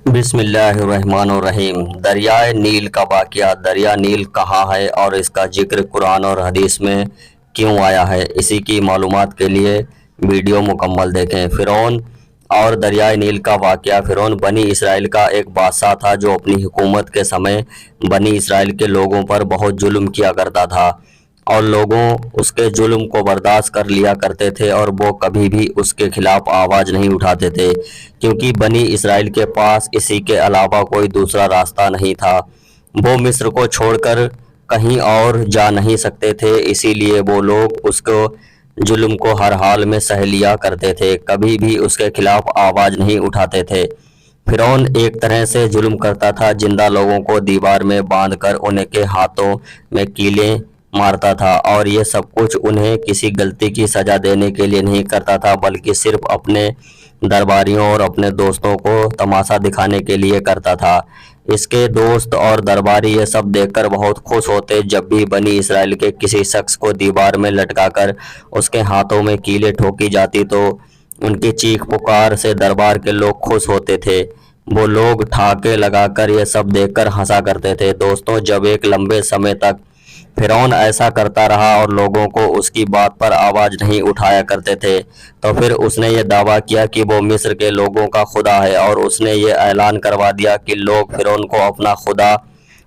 بسم اللہ الرحمن الرحیم۔ دریائے نیل کا واقعہ۔ دریا نیل کہاں ہے اور اس کا ذکر قرآن اور حدیث میں کیوں آیا ہے، اسی کی معلومات کے لیے ویڈیو مکمل دیکھیں۔ فرعون اور دریائے نیل کا واقعہ۔ فرعون بنی اسرائیل کا ایک بادشاہ تھا جو اپنی حکومت کے سمے بنی اسرائیل کے لوگوں پر بہت ظلم کیا کرتا تھا اور لوگوں اس کے ظلم کو برداشت کر لیا کرتے تھے اور وہ کبھی بھی اس کے خلاف آواز نہیں اٹھاتے تھے، کیونکہ بنی اسرائیل کے پاس اسی کے علاوہ کوئی دوسرا راستہ نہیں تھا۔ وہ مصر کو چھوڑ کر کہیں اور جا نہیں سکتے تھے، اسی لیے وہ لوگ اس کو ظلم کو ہر حال میں سہ لیا کرتے تھے، کبھی بھی اس کے خلاف آواز نہیں اٹھاتے تھے۔ فرعون ایک طرح سے ظلم کرتا تھا، زندہ لوگوں کو دیوار میں باندھ کر ان کے ہاتھوں میں کیلیں مارتا تھا، اور یہ سب کچھ انہیں کسی غلطی کی سزا دینے کے لیے نہیں کرتا تھا بلکہ صرف اپنے درباریوں اور اپنے دوستوں کو تماشا دکھانے کے لیے کرتا تھا۔ اس کے دوست اور درباری یہ سب دیکھ کر بہت خوش ہوتے۔ جب بھی بنی اسرائیل کے کسی شخص کو دیوار میں لٹکا کر اس کے ہاتھوں میں کیلیں ٹھوکی جاتی تو ان کی چیخ پکار سے دربار کے لوگ خوش ہوتے تھے۔ وہ لوگ ٹھاکے لگا کر یہ سب دیکھ کر ہنسا کرتے تھے۔ دوستوں، جب ایک لمبے سمے تک فرعون ایسا کرتا رہا اور لوگوں کو اس کی بات پر آواز نہیں اٹھایا کرتے تھے، تو پھر اس نے یہ دعویٰ کیا کہ وہ مصر کے لوگوں کا خدا ہے، اور اس نے یہ اعلان کروا دیا کہ لوگ فرعون کو اپنا خدا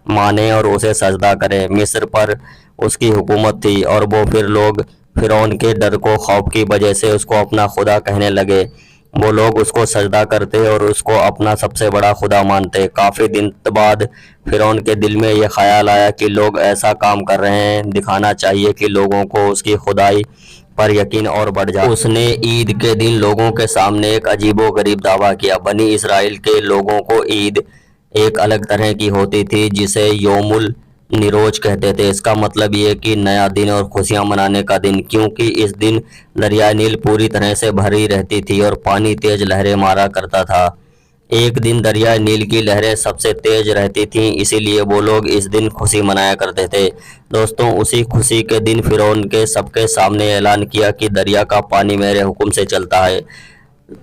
مانیں اور اسے سجدہ کریں۔ مصر پر اس کی حکومت تھی اور وہ پھر لوگ فرعون کے ڈر کو خوف کی وجہ سے اس کو اپنا خدا کہنے لگے۔ وہ لوگ اس کو سجدہ کرتے اور اس کو اپنا سب سے بڑا خدا مانتے۔ کافی دن بعد فرعون کے دل میں یہ خیال آیا کہ لوگ ایسا کام کر رہے ہیں، دکھانا چاہیے کہ لوگوں کو اس کی خدائی پر یقین اور بڑھ جائے۔ اس نے عید کے دن لوگوں کے سامنے ایک عجیب و غریب دعویٰ کیا۔ بنی اسرائیل کے لوگوں کو عید ایک الگ طرح کی ہوتی تھی جسے یوم النروز کہتے تھے۔ اس کا مطلب یہ کہ نیا دن اور خوشیاں منانے کا دن، کیونکہ اس دن دریائے نیل پوری طرح سے بھری رہتی تھی اور پانی تیز لہریں مارا کرتا تھا۔ ایک دن دریائے نیل کی لہریں سب سے تیز رہتی تھیں، اسی لیے وہ لوگ اس دن خوشی منایا کرتے تھے۔ دوستوں، اسی خوشی کے دن فرعون کے سب کے سامنے اعلان کیا کہ دریا کا پانی میرے حکم سے چلتا ہے۔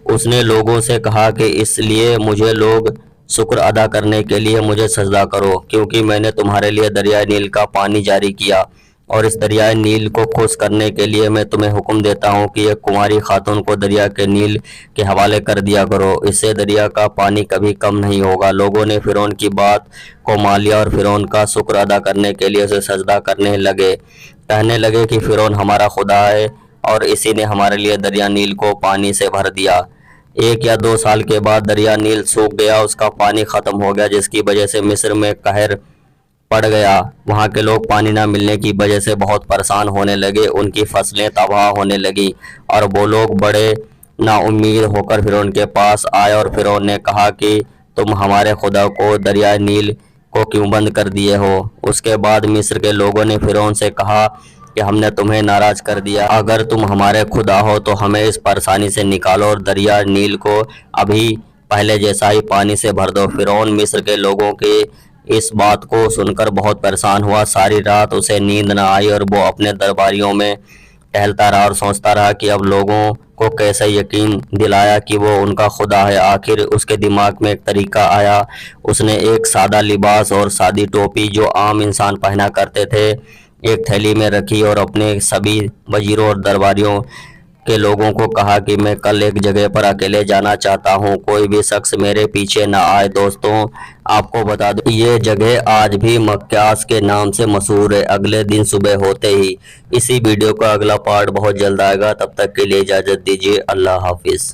اس نے لوگوں سے کہا کہ اس لیے مجھے لوگ شکر ادا کرنے کے لیے مجھے سجدہ کرو، کیونکہ میں نے تمہارے لیے دریائے نیل کا پانی جاری کیا، اور اس دریائے نیل کو خوش کرنے کے لیے میں تمہیں حکم دیتا ہوں کہ ایک کنواری خاتون کو دریا کے نیل کے حوالے کر دیا کرو، اس سے دریا کا پانی کبھی کم نہیں ہوگا۔ لوگوں نے فرعون کی بات کو مان لیا اور فرعون کا شکر ادا کرنے کے لیے اسے سجدہ کرنے لگے، کہنے لگے کہ فرعون ہمارا خدا ہے اور اسی نے ہمارے لیے دریا نیل کو پانی سے بھر دیا۔ 1 یا 2 سال کے بعد دریا نیل سوکھ گیا، اس کا پانی ختم ہو گیا، جس کی وجہ سے مصر میں قحط پڑ گیا۔ وہاں کے لوگ پانی نہ ملنے کی وجہ سے بہت پریشان ہونے لگے، ان کی فصلیں تباہ ہونے لگیں، اور وہ لوگ بڑے نا امید ہو کر فرعون کے پاس آئے، اور فرعون نے کہا کہ تم ہمارے خدا کو دریائے نیل کو کیوں بند کر دیے ہو؟ اس کے بعد مصر کے لوگوں نے فرعون سے کہا کہ ہم نے تمہیں ناراض کر دیا، اگر تم ہمارے خدا ہو تو ہمیں اس پریشانی سے نکالو اور دریا نیل کو ابھی پہلے جیسا ہی پانی سے بھر دو۔ فرعون مصر کے لوگوں کی اس بات کو سن کر بہت پریشان ہوا۔ ساری رات اسے نیند نہ آئی اور وہ اپنے درباریوں میں ٹہلتا رہا اور سوچتا رہا کہ اب لوگوں کو کیسے یقین دلایا کہ وہ ان کا خدا ہے۔ آخر اس کے دماغ میں ایک طریقہ آیا۔ اس نے ایک سادہ لباس اور سادی ٹوپی جو عام انسان پہنا کرتے تھے ایک تھیلی میں رکھی، اور اپنے سبھی وزیروں اور درباریوں کے لوگوں کو کہا کہ میں کل ایک جگہ پر اکیلے جانا چاہتا ہوں، کوئی بھی شخص میرے پیچھے نہ آئے۔ دوستوں، آپ کو بتا دوں یہ جگہ آج بھی مکیاس کے نام سے مشہور ہے۔ اگلے دن صبح ہوتے ہی اسی ویڈیو کا اگلا پارٹ بہت جلد آئے گا، تب تک کے لیے اجازت دیجیے۔ اللہ حافظ۔